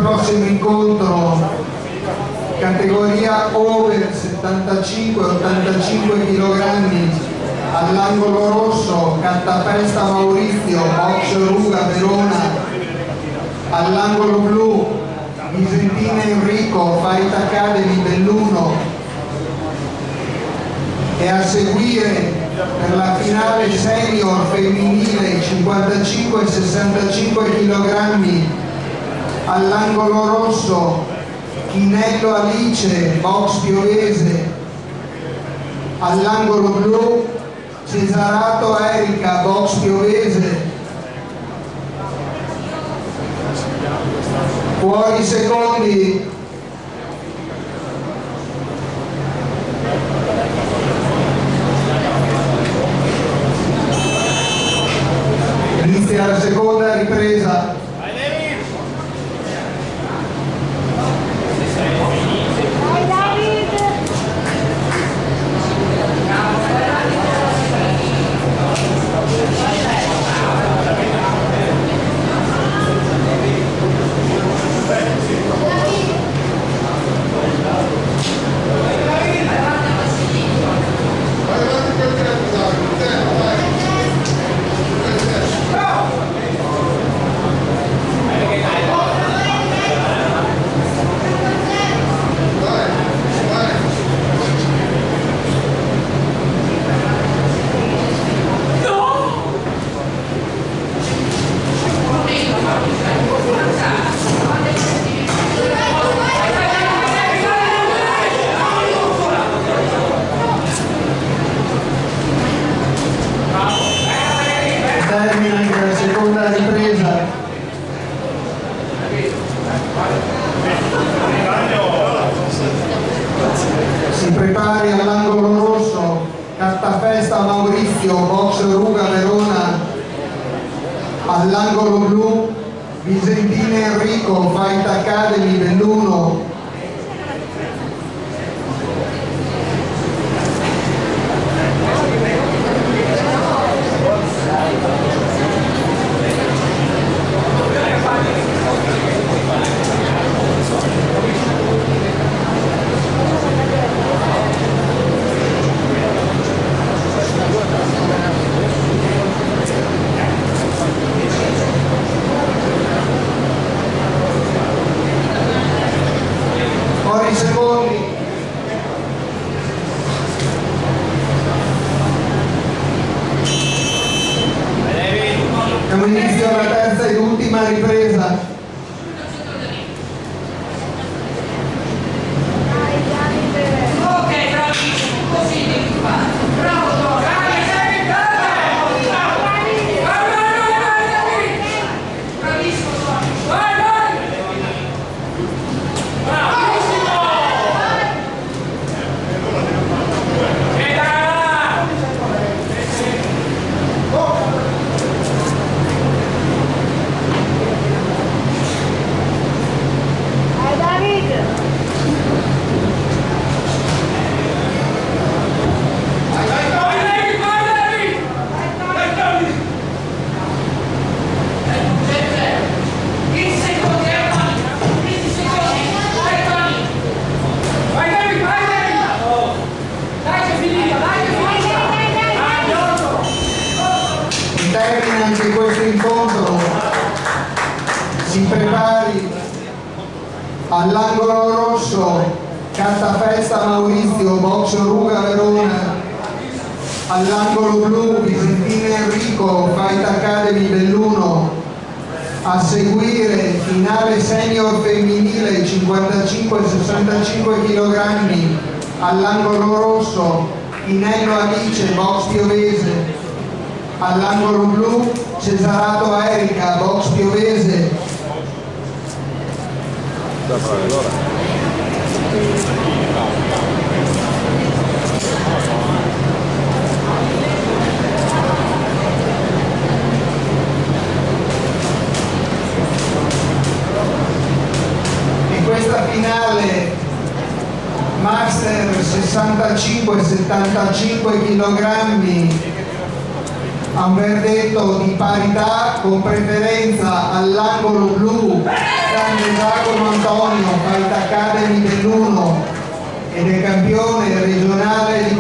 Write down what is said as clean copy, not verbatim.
prossimo incontro categoria over 75-85 kg all'angolo rosso Cattafesta Maurizio, box Ruga Verona, all'angolo blu Visentina Enrico, Fight Academy Belluno, e a seguire per la finale senior femminile 55-65 kg all'angolo rosso Chinello Alice, box Piovese, all'angolo blu Cesarato Erika, box Piovese. Fuori secondi inizia la seconda ripresa. Termina la seconda ripresa. Si prepari all'angolo rosso Cattafesta Maurizio, box Ruga Verona, all'angolo blu Visentina Enrico, Fight Academy Belluno, secondi. Siamo inizio alla terza ed ultima ripresa. Ok, bravissimo, così devi fare. Bravo, bravissimo, vai, vai! Termina anche questo incontro. Si prepari all'angolo rosso Cattafesta Maurizio, box Ruga Verona, all'angolo blu Visentina Enrico, Fight Academy Belluno, a seguire finale senior femminile 55-65 kg all'angolo rosso Chinello Alice, box Piovese, all'angolo blu Cesarato Erika, box Piovese. E questa finale master 65-75 kg a un verdetto di parità con preferenza all'angolo blu San Giacomo Antonio, Fight Academy dell'1 ed è campione regionale di